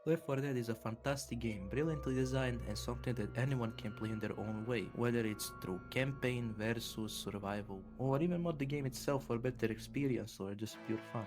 Left 4 Dead is a fantastic game, brilliantly designed and something that anyone can play in their own way, whether it's through campaign, versus, survival, or even mod the game itself for better experience or just pure fun.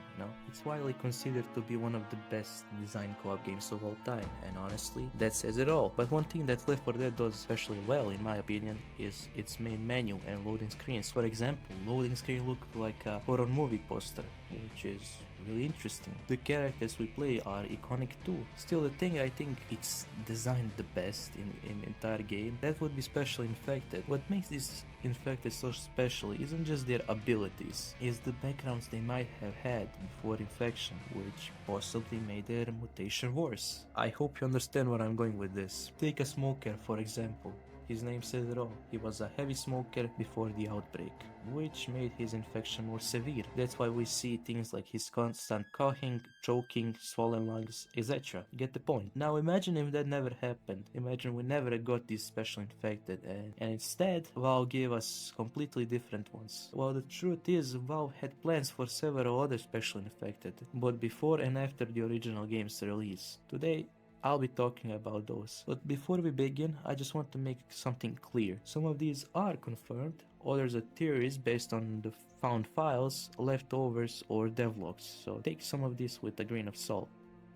It's widely considered to be one of the best design co-op games of all time, and honestly, that says it all. But one thing that Left 4 Dead does especially well, in my opinion, is its main menu and loading screens. For example, loading screen look like a horror movie poster, which is really interesting. The characters we play are iconic too. Still, the thing I think it's designed the best in entire game, that would be special infected. What makes these infected so special isn't just their abilities, it's the backgrounds they might have had before infection, which possibly made their mutation worse. I hope you understand where I'm going with this. Take a smoker for example. His name says it all. He was a heavy smoker before the outbreak, which made his infection more severe. That's why we see things like his constant coughing, choking, swollen lungs, etc. Get the point. Now imagine if that never happened. Imagine we never got these special infected and instead Valve gave us completely different ones. Well, the truth is Valve had plans for several other special infected, both before and after the original game's release. Today, I'll be talking about those. But before we begin, I just want to make something clear. Some of these are confirmed, others are theories based on the found files, leftovers, or devlogs, so take some of this with a grain of salt.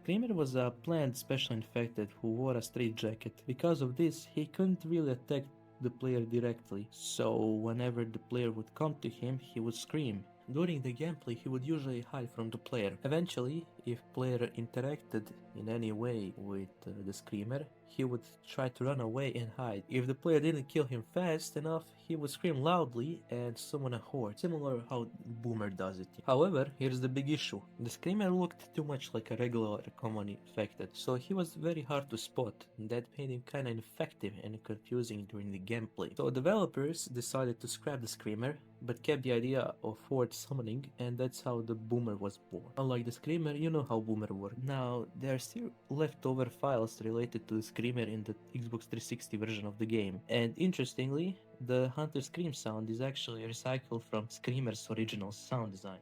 Kramer was a planned special infected who wore a straitjacket. Because of this, he couldn't really attack the player directly, so whenever the player would come to him, he would scream. During the gameplay, he would usually hide from the player. Eventually, if player interacted in any way with the screamer, he would try to run away and hide. If the player didn't kill him fast enough, he would scream loudly and summon a horde, similar how Boomer does it. However, here's the big issue. The screamer looked too much like a regular common infected, so he was very hard to spot. That made him kinda ineffective and confusing during the gameplay. So developers decided to scrap the screamer, but kept the idea of horde summoning, and that's how the Boomer was born. Unlike the Screamer, you know how Boomer worked. Now, there are still leftover files related to the Screamer in the Xbox 360 version of the game, and interestingly, the Hunter Scream sound is actually recycled from Screamer's original sound design.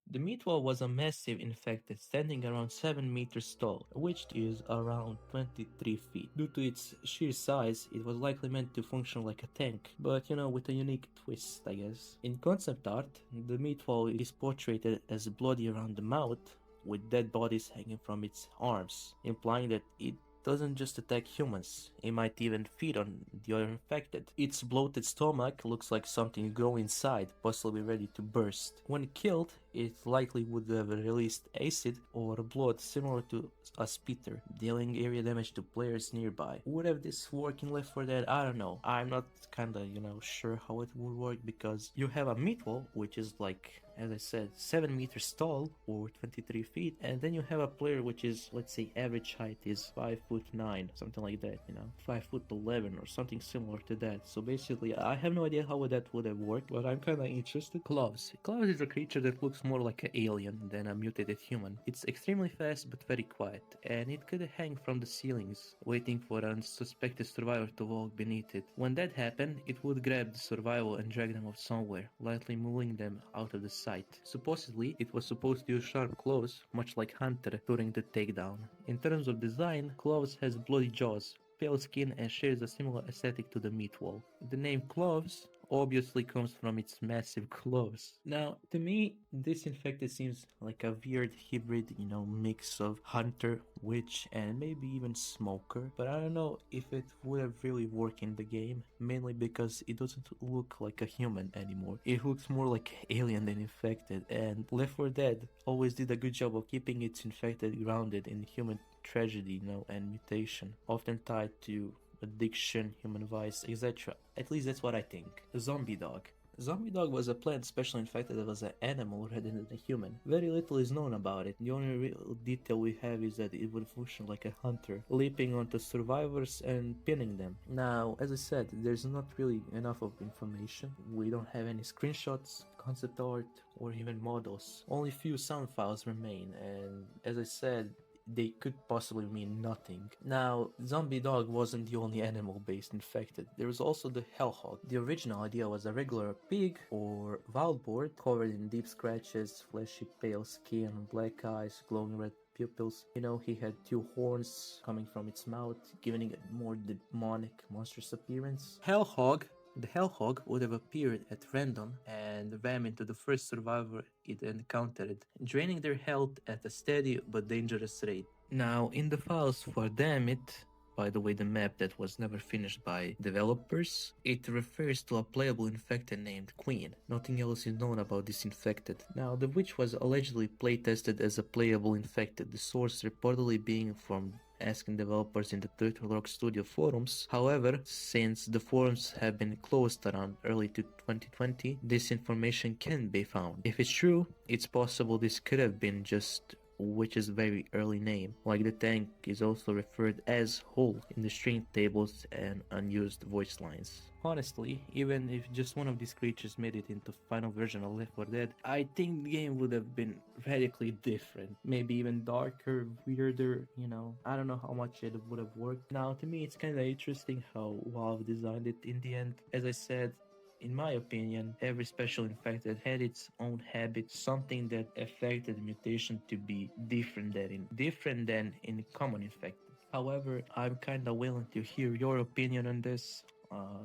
The Meatwall was a massive infected standing around 7 meters tall, which is around 23 feet. Due to its sheer size, it was likely meant to function like a tank, but with a unique twist, I guess. In concept art, the Meatwall is portrayed as bloody around the mouth, with dead bodies hanging from its arms, implying that it doesn't just attack humans, it might even feed on the other infected. Its bloated stomach looks like something growing inside, possibly ready to burst. When killed, it likely would have released acid or blood similar to a spitter, dealing area damage to players nearby. Would have this work in Left 4 Dead? I don't know. I'm not kinda, sure how it would work because you have a Meatwall, which is like, as I said, 7 meters tall or 23 feet, and then you have a player which is, let's say, average height is 5'9", something like that, 5'11" or something similar to that. So basically, I have no idea how that would have worked, but I'm kinda interested. Kloves. Kloves is a creature that looks more like an alien than a mutated human. It's extremely fast but very quiet, and it could hang from the ceilings, waiting for an unsuspected survivor to walk beneath it. When that happened, it would grab the survivor and drag them off somewhere, lightly moving them out of the sight. Supposedly, it was supposed to use sharp claws, much like Hunter during the takedown. In terms of design, Kloves has bloody jaws, pale skin, and shares a similar aesthetic to the Meatwall. The name Kloves obviously comes from its massive claws. Now, to me, this infected seems like a weird hybrid, mix of hunter, witch, and maybe even smoker, but I don't know if it would have really worked in the game, mainly because it doesn't look like a human anymore. It looks more like alien than infected, and Left 4 Dead always did a good job of keeping its infected grounded in human tragedy, and mutation, often tied to addiction, human vice, etc. At least that's what I think. Zombie Dog. Zombie Dog was a plant special infected that was an animal rather than a human. Very little is known about it. The only real detail we have is that it would function like a hunter, leaping onto survivors and pinning them. Now, as I said, there's not really enough of information. We don't have any screenshots, concept art, or even models. Only few sound files remain, and as I said, they could possibly mean nothing. Now, Zombie Dog wasn't the only animal-based infected. There was also the HellHog. The original idea was a regular pig or wild boar covered in deep scratches, fleshy pale skin, black eyes, glowing red pupils. You know, he had two horns coming from its mouth, giving it a more demonic, monstrous appearance. HellHog, the HellHog would have appeared at random and ram into the first survivor it encountered, draining their health at a steady but dangerous rate. Now, in the files for Dammit, by the way, the map that was never finished by developers, it refers to a playable infected named Queen. Nothing else is known about this infected. Now, the witch was allegedly playtested as a playable infected, the source reportedly being from asking developers in the Turtle Rock Studio forums. However, since the forums have been closed around early to 2020, this information can be found. If it's true, it's possible this could have been just Witch's very early name, like the tank is also referred as whole in the string tables and unused voice lines. Honestly, even if just one of these creatures made it into final version of Left 4 Dead, I think the game would have been radically different. Maybe even darker, weirder, you know. I don't know how much it would have worked. Now, to me, it's kind of interesting how Valve designed it in the end. As I said, in my opinion, every special infected had its own habits, something that affected mutation to be different than in common infected. However, I'm kinda willing to hear your opinion on this.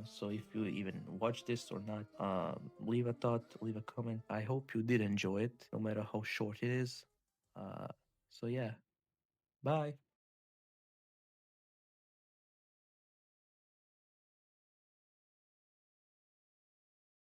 So if you even watch this or not, leave a thought, leave a comment. I hope you did enjoy it, no matter how short it is. Uh, so yeah, bye.